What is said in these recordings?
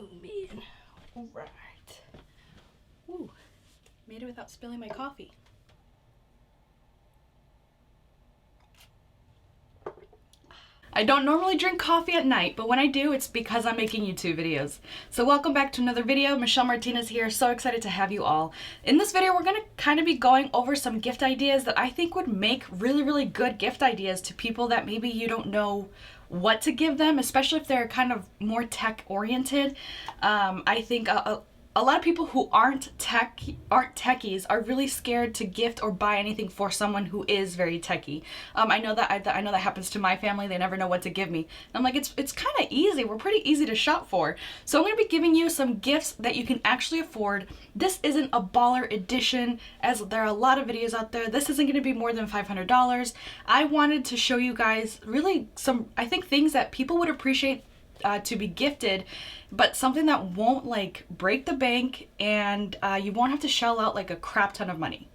Oh man. Alright. Ooh. Made it without spilling my coffee. I don't normally drink coffee at night, but when I do, it's because I'm making YouTube videos. So welcome back to another video. Michelle Martinez here. So excited to have you all. In this video, we're going to kind of be going over some gift ideas that I think would make really good gift ideas to people that maybe you don't know what to give them, especially if they're kind of more tech oriented. I think a lot of people who aren't techies are really scared to gift or buy anything for someone who is very techie. I know that happens to my family. They never know what to give me. And I'm like, it's kind of easy. We're pretty easy to shop for. So I'm going to be giving you some gifts that you can actually afford. This isn't a baller edition, as there are a lot of videos out there. This isn't going to be more than $500. I wanted to show you guys really some, I think, things that people would appreciate to be gifted, but something that won't like break the bank, and you won't have to shell out like a crap ton of money.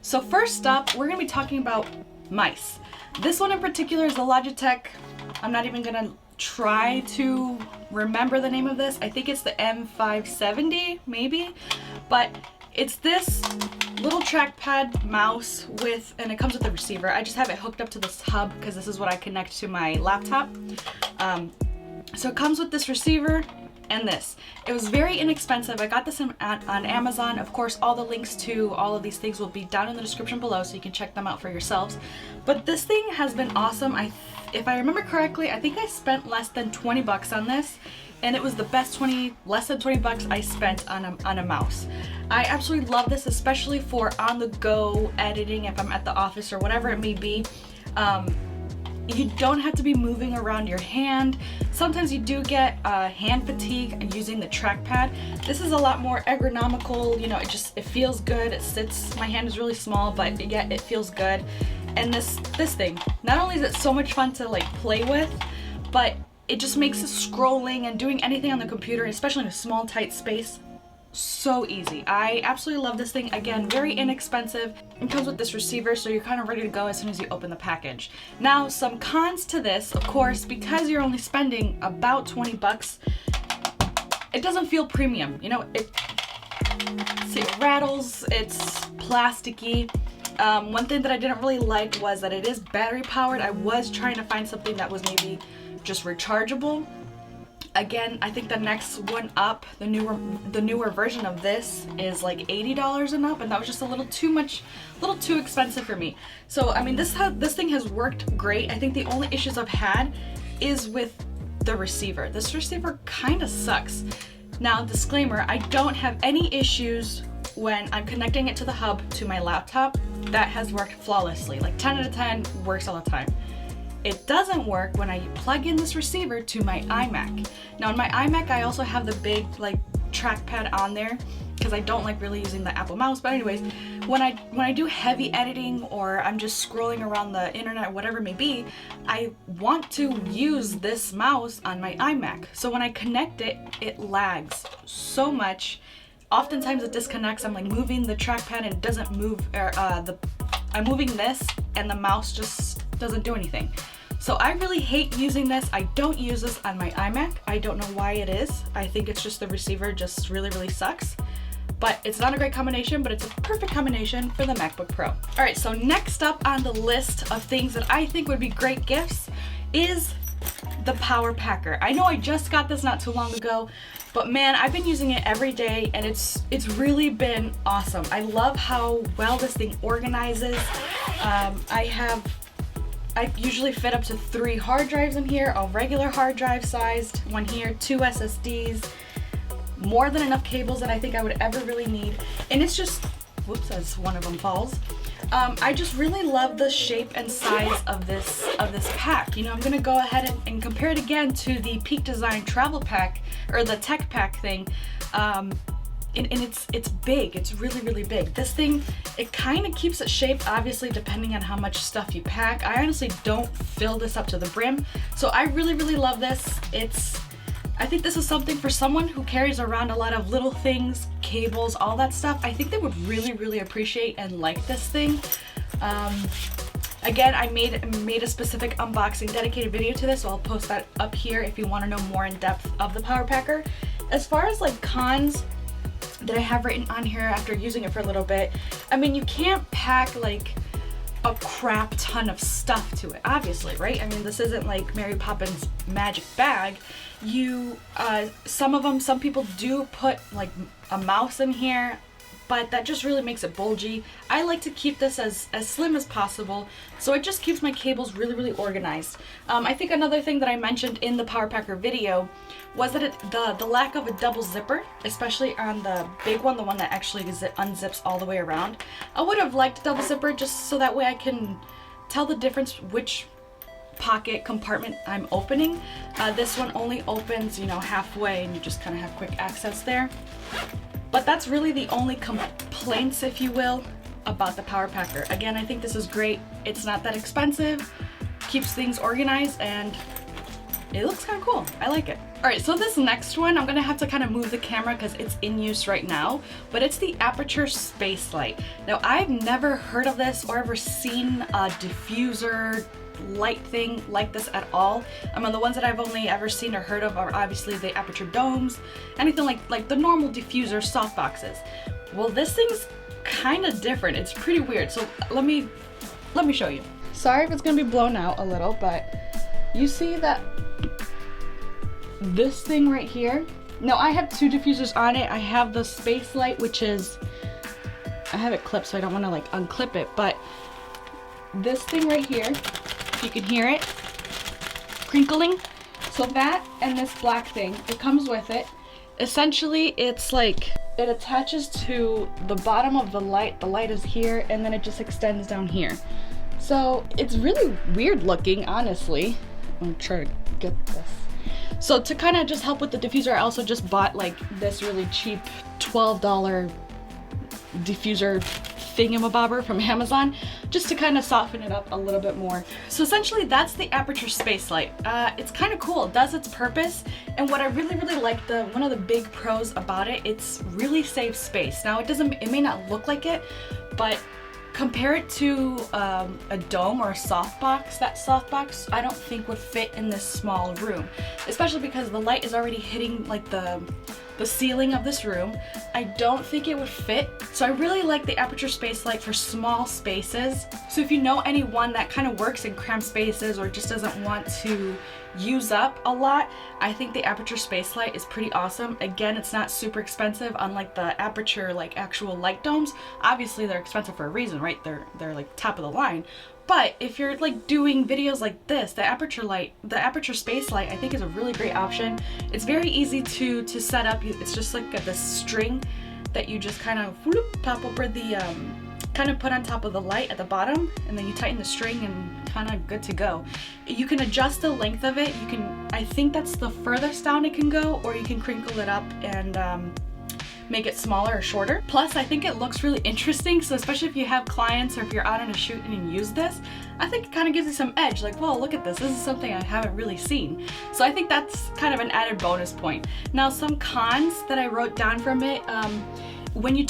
So first up, we're gonna be talking about mice. This one in particular is the Logitech. I'm not even gonna try to remember the name of this. I think it's the M570 maybe, but it's this little trackpad mouse with, and it comes with a receiver. I just have it hooked up to this hub because this is what I connect to my laptop. So it comes with this receiver and this. It was very inexpensive. I got this on Amazon. Of course, all the links to all of these things will be down in the description below, so you can check them out for yourselves. But this thing has been awesome. If I remember correctly, I think I spent less than 20 bucks on this, and it was the best less than 20 bucks I spent on a mouse. I absolutely love this, especially for on-the-go editing if I'm at the office or whatever it may be. You don't have to be moving around your hand. Sometimes you do get hand fatigue using the trackpad. This is a lot more ergonomical, you know, it feels good. It sits, my hand is really small, but yet it feels good. And this thing, not only is it so much fun to like play with, but it just makes scrolling and doing anything on the computer, especially in a small tight space, so easy. I absolutely love this thing. Again, very inexpensive. It comes with this receiver, so you're kind of ready to go as soon as you open the package. Now, some cons to this, of course, because you're only spending about 20 bucks, it doesn't feel premium. You know, it rattles, it's plasticky. One thing that I didn't really like was that it is battery powered. I was trying to find something that was maybe just rechargeable. Again, I think the next one up, the newer version of this is like $80 and up, and that was just a little too expensive for me. So I mean, this thing has worked great. I think the only issues I've had is with the receiver. This receiver kind of sucks. Now, disclaimer, I don't have any issues when I'm connecting it to the hub to my laptop. That has worked flawlessly. Like 10 out of 10 works all the time. It doesn't work when I plug in this receiver to my iMac. Now on my iMac, I also have the big like trackpad on there because I don't like really using the Apple mouse. But anyways, when I do heavy editing or I'm just scrolling around the internet or whatever it may be, I want to use this mouse on my iMac. So when I connect it, it lags so much. Oftentimes it disconnects. I'm like moving the trackpad and it doesn't move, I'm moving this and the mouse just doesn't do anything. So I really hate using this. I don't use this on my iMac. I don't know why it is. I think it's just the receiver just really sucks. But it's not a great combination, but it's a perfect combination for the MacBook Pro. All right, so next up on the list of things that I think would be great gifts is the Power Packer. I know I just got this not too long ago, but man, I've been using it every day and it's really been awesome. I love how well this thing organizes. I usually fit up to 3 hard drives in here, a regular hard drive sized one here, 2 SSDs, more than enough cables that I think I would ever really need. And it's just, whoops, as one of them falls. I just really love the shape and size of this pack. You know, I'm gonna go ahead and compare it again to the Peak Design travel pack, or the tech pack thing. And it's big. It's really big. This thing, it kind of keeps its shape, obviously, depending on how much stuff you pack. I honestly don't fill this up to the brim, so I really love this. I think this is something for someone who carries around a lot of little things, cables, all that stuff. I think they would really appreciate and like this thing. Again, I made a specific unboxing dedicated video to this, so I'll post that up here if you want to know more in depth of the Power Packer. As far as like cons that I have written on here after using it for a little bit, I mean, you can't pack like a crap ton of stuff to it, obviously, right? I mean, this isn't like Mary Poppins magic bag. Some people do put like a mouse in here, but that just really makes it bulgy. I like to keep this as slim as possible, so it just keeps my cables really organized. I think another thing that I mentioned in the Power Packer video was that the lack of a double zipper, especially on the big one, the one that actually unzips all the way around. I would have liked a double zipper just so that way I can tell the difference which pocket compartment I'm opening. This one only opens, you know, halfway, and you just kind of have quick access there. But that's really the only complaints, if you will, about the Power Packer. Again, I think this is great. It's not that expensive, keeps things organized, and it looks kind of cool. I like it. All right, so this next one, I'm gonna have to kind of move the camera because it's in use right now, but it's the Aperture Space Light. Now, I've never heard of this or ever seen a diffuser light thing like this at all. I mean, the ones that I've only ever seen or heard of are obviously the Aperture domes, anything like the normal diffuser soft boxes. Well, this thing's kind of different. It's pretty weird. So let me show you. Sorry if it's gonna be blown out a little, but you see that this thing right here? Now, I have two diffusers on it. I have the Space Light, which is, I have it clipped so I don't want to like unclip it, but this thing right here, you can hear it crinkling. So that and this black thing, it comes with it. Essentially, it's like it attaches to the bottom of the light. The light is here, and then it just extends down here. So it's really weird looking, honestly. I'm trying to get this. So to kind of just help with the diffuser, I also just bought like this really cheap $12 diffuser thingamabobber from Amazon, just to kind of soften it up a little bit more. So essentially that's the Aperture Space Light. It's kind of cool, it does its purpose, and what I really like, one of the big pros about it, it's really saves space. Now it may not look like it, but compare it to a dome or a softbox. That softbox I don't think would fit in this small room, especially because the light is already hitting like the ceiling of this room. I don't think it would fit. So I really like the Aperture Space Light for small spaces. So if you know anyone that kind of works in cramped spaces or just doesn't want to use up a lot, I think the Aperture Space Light is pretty awesome. Again, it's not super expensive, unlike the Aperture like actual light domes. Obviously they're expensive for a reason, right? They're like top of the line. But if you're like doing videos like this, the Aperture Space Light, I think is a really great option. It's very easy to set up. It's just like this string that you just kind of pop over the, kind of put on top of the light at the bottom, and then you tighten the string and kind of good to go. You can adjust the length of it. I think that's the furthest down it can go, or you can crinkle it up and make it smaller or shorter. Plus, I think it looks really interesting, so especially if you have clients or if you're out on a shoot and you use this, I think it kind of gives you some edge, like, whoa, look at this. This is something I haven't really seen. So I think that's kind of an added bonus point. Now, some cons that I wrote down from it, when you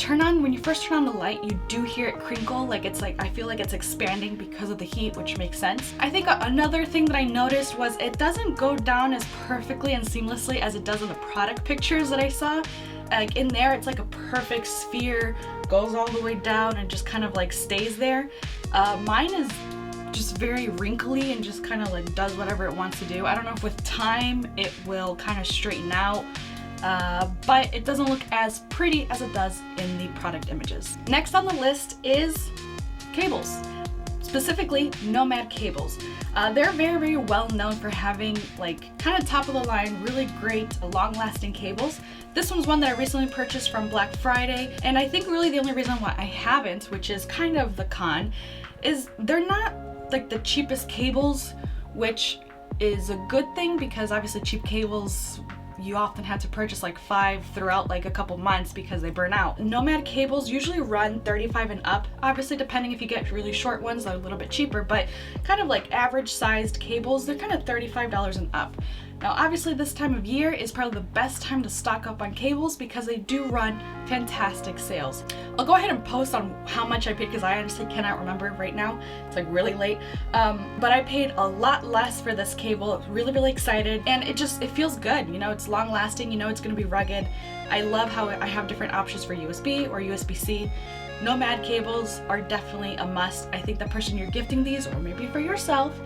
first turn on the light, you do hear it crinkle, like it's like, I feel like it's expanding because of the heat, which makes sense. I think another thing that I noticed was it doesn't go down as perfectly and seamlessly as it does in the product pictures that I saw. Like in there, it's like a perfect sphere, goes all the way down and just kind of like stays there. Mine is just very wrinkly and just kind of like does whatever it wants to do. I don't know if with time it will kind of straighten out, but it doesn't look as pretty as it does in the product images. Next on the list is cables, specifically Nomad cables. They're very well known for having like kind of top of the line, really great long lasting cables. This one's one that I recently purchased from Black Friday, and I think really the only reason why I haven't, which is kind of the con, is they're not like the cheapest cables, which is a good thing because obviously cheap cables, you often have to purchase like 5 throughout like a couple months because they burn out. Nomad cables usually run $35 and up, obviously depending if you get really short ones, they're a little bit cheaper, but kind of like average sized cables, they're kind of $35 and up. Now obviously this time of year is probably the best time to stock up on cables because they do run fantastic sales. I'll go ahead and post on how much I paid because I honestly cannot remember right now. It's like really late. But I paid a lot less for this cable. I was really excited, and it feels good. You know, it's long lasting, you know it's gonna be rugged. I love how I have different options for USB or USB-C. Nomad cables are definitely a must. I think the person you're gifting these, or maybe for yourself,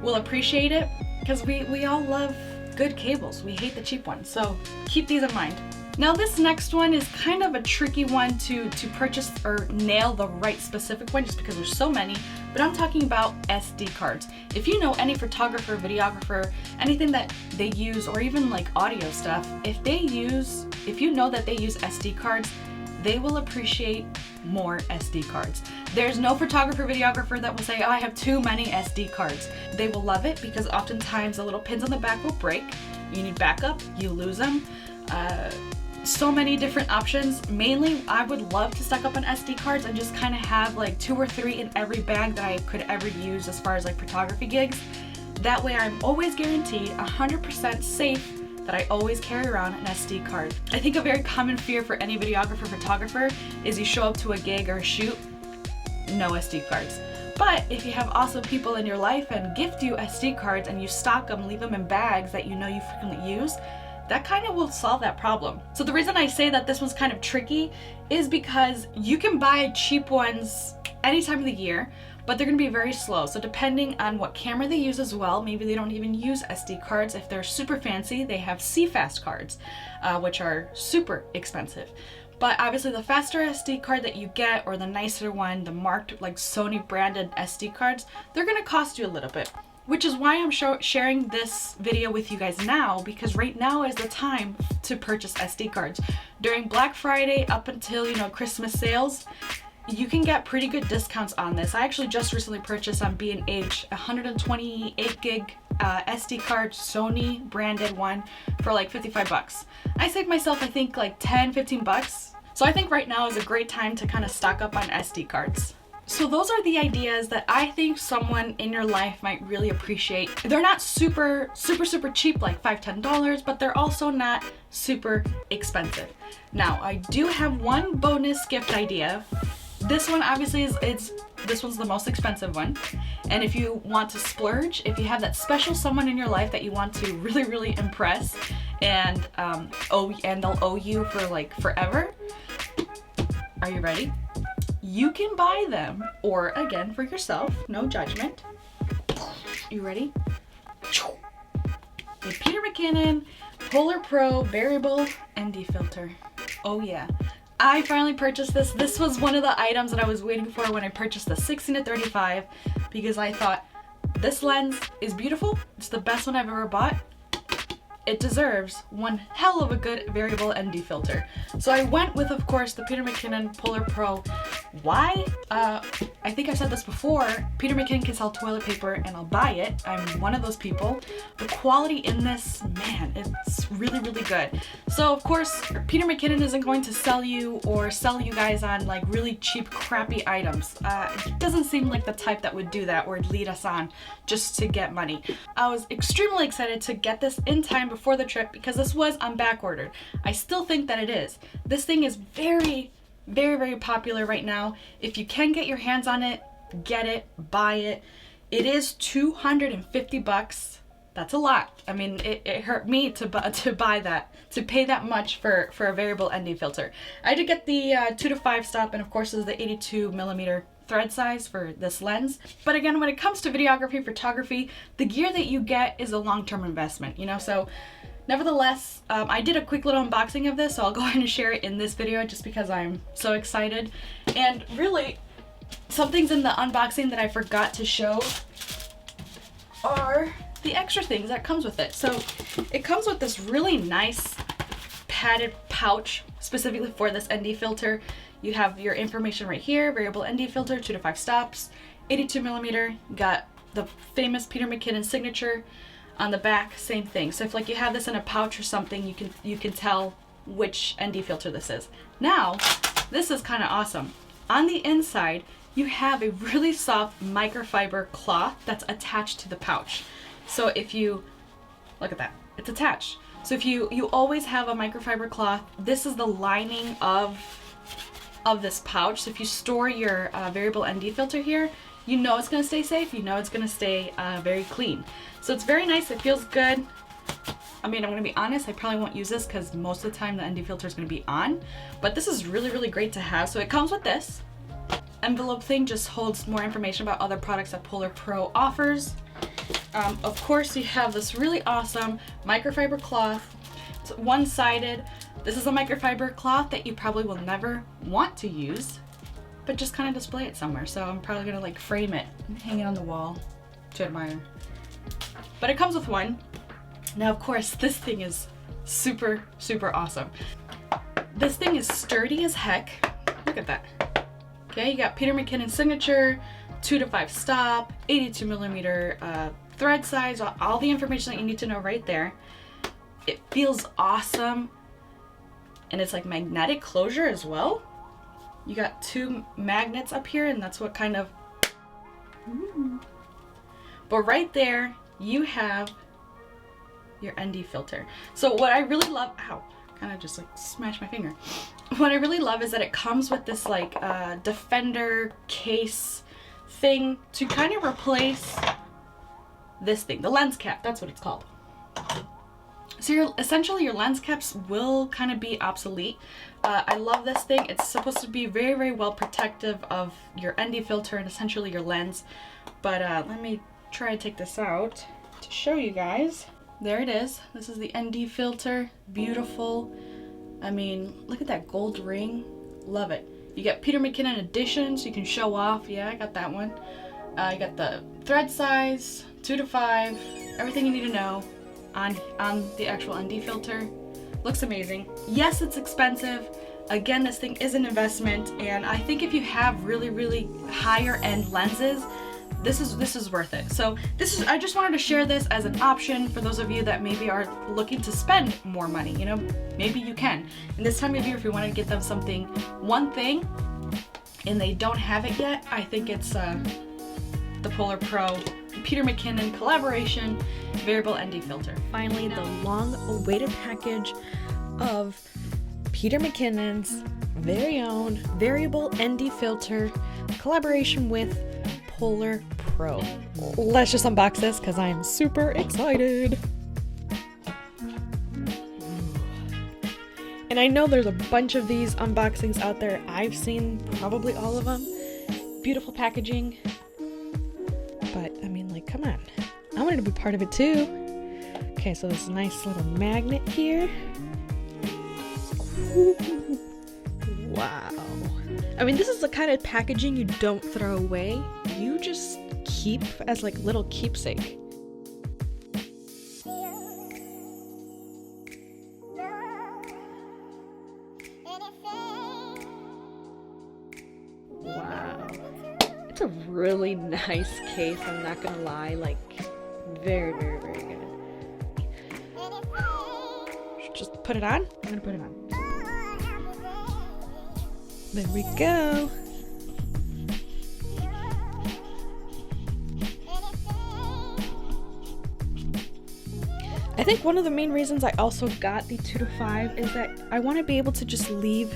will appreciate it because we all love good cables. We hate the cheap ones, so keep these in mind. Now this next one is kind of a tricky one to purchase or nail the right specific one just because there's so many, but I'm talking about SD cards. If you know any photographer, videographer, anything that they use, or even like audio stuff, if you know that they use SD cards, they will appreciate more SD cards. There's no photographer, videographer that will say, oh, I have too many SD cards. They will love it because oftentimes the little pins on the back will break. You need backup, you lose them. So many different options. Mainly, I would love to stock up on SD cards and just kind of have like 2 or 3 in every bag that I could ever use as far as like photography gigs. That way I'm always guaranteed 100% safe that I always carry around an SD card. I think a very common fear for any videographer, photographer is you show up to a gig or a shoot, no SD cards. But if you have awesome people in your life and gift you SD cards and you stock them, leave them in bags that you know you frequently use, that kind of will solve that problem. So the reason I say that this one's kind of tricky is because you can buy cheap ones any time of the year, but they're gonna be very slow. So depending on what camera they use as well, maybe they don't even use SD cards. If they're super fancy, they have CFast cards, which are super expensive. But obviously the faster SD card that you get, or the nicer one, the marked like Sony branded SD cards, they're gonna cost you a little bit. Which is why I'm sharing this video with you guys now, because right now is the time to purchase SD cards. During Black Friday up until, you know, Christmas sales, you can get pretty good discounts on this. I actually just recently purchased on B&H 128 gig SD card, Sony branded one, for like 55 bucks. I saved myself, I think, like 10-15 bucks. So I think right now is a great time to kind of stock up on SD cards. So those are the ideas that I think someone in your life might really appreciate. They're not super cheap, like $5-10, but they're also not super expensive. Now, I do have one bonus gift idea. This one obviously this one's the most expensive one. And if you want to splurge, if you have that special someone in your life that you want to really impress and they'll owe you for like forever. Are you ready? You can buy them, or again for yourself, no judgment. You ready? A Peter McKinnon Polar Pro variable ND filter. Oh yeah. I finally purchased this. This was one of the items that I was waiting for when I purchased the 16-35 because I thought this lens is beautiful. It's the best one I've ever bought. It deserves one hell of a good variable ND filter. So I went with, of course, the Peter McKinnon Polar Pro. Why? I think I've said this before. Peter McKinnon can sell toilet paper and I'll buy it. I'm one of those people. The quality in this, man, it's really good. So of course, Peter McKinnon isn't going to sell you guys on like really cheap, crappy items. He doesn't seem like the type that would do that or lead us on just to get money. I was extremely excited to get this in time before the trip because this was on back ordered. I still think that it is. This thing is very popular right now. If you can get your hands on it, get it, buy it. It is 250 bucks. That's a lot. I mean, it hurt me to buy that, to pay that much for a variable ND filter. I did get the 2 to 5 stop, and of course is the 82mm thread size for this lens. But again, when it comes to videography, photography, the gear that you get is a long-term investment, you know? So nevertheless, I did a quick little unboxing of this, so I'll go ahead and share it in this video just because I'm so excited. And really, some things in the unboxing that I forgot to show are the extra things that comes with it. So it comes with this really nice padded pouch specifically for this ND filter. You have your information right here, variable ND filter, 2 to 5 stops, 82mm, got the famous Peter McKinnon signature. On the back, same thing. So if like you have this in a pouch or something, you can tell which ND filter this is. Now, this is kind of awesome. On the inside, you have a really soft microfiber cloth that's attached to the pouch. So if you look at that, it's attached. So if you always have a microfiber cloth, this is the lining of this pouch. So if you store your variable ND filter here, you know it's gonna stay safe, you know it's gonna stay very clean. So it's very nice, it feels good. I mean, I'm gonna be honest, I probably won't use this because most of the time the ND filter is gonna be on, but this is really, really great to have. So it comes with this envelope thing, just holds more information about other products that Polar Pro offers. Of course, you have this really awesome microfiber cloth. It's one-sided. This is a microfiber cloth that you probably will never want to use, but just kind of display it somewhere. So I'm probably gonna like frame it and hang it on the wall to admire. But it comes with one. Now, of course, this thing is super, super awesome. This thing is sturdy as heck. Look at that. Okay, you got Peter McKinnon signature, 2 to 5 stop, 82 millimeter thread size, all the information that you need to know right there. It feels awesome, and it's like magnetic closure as well. You got 2 magnets up here, and that's what kind of, but right there you have your ND filter. So what I really love, ow, kind of just like smashed my finger. What I really love is that it comes with this like defender case thing to kind of replace this thing, the lens cap, that's what it's called. So essentially your lens caps will kind of be obsolete. I love this thing. It's supposed to be very, very well protective of your ND filter and essentially your lens. But let me try to take this out to show you guys. There it is. This is the ND filter. Beautiful. I mean, look at that gold ring. Love it. You get Peter McKinnon edition, so you can show off. Yeah, I got that one. You got the thread size, 2 to 5, everything you need to know on the actual ND filter. Looks amazing. Yes, it's expensive. Again, this thing is an investment, and I think if you have really, really higher end lenses, this is worth it. So I just wanted to share this as an option for those of you that maybe are looking to spend more money. You know, maybe you can. And this time of year, if you want to get them something, one thing, and they don't have it yet, I think it's the Polar Pro Peter McKinnon collaboration variable ND filter. Finally, the long-awaited package of Peter McKinnon's very own variable ND filter collaboration with Polar Pro. Let's just unbox this because I am super excited. And I know there's a bunch of these unboxings out there. I've seen probably all of them. Beautiful packaging. But I mean, like, come on. I wanted to be part of it too. Okay, so this nice little magnet here. Ooh. Wow. I mean, this is the kind of packaging you don't throw away. You just keep as like little keepsake. Wow. It's a really nice case, I'm not gonna lie. Like, very, very, very good. Just put it on? I'm gonna put it on. There we go. I think one of the main reasons I also got the 2 to 5 is that I want to be able to just leave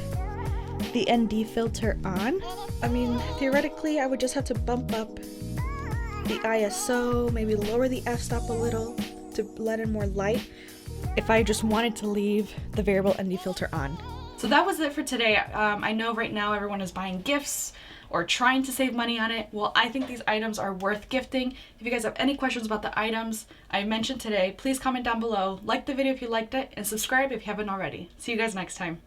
the ND filter on. I mean, theoretically, I would just have to bump up the ISO, maybe lower the f-stop a little to let in more light if I just wanted to leave the variable ND filter on. So that was it for today. I know right now everyone is buying gifts or trying to save money on it. Well, I think these items are worth gifting. If you guys have any questions about the items I mentioned today, please comment down below, like the video if you liked it, and subscribe if you haven't already. See you guys next time.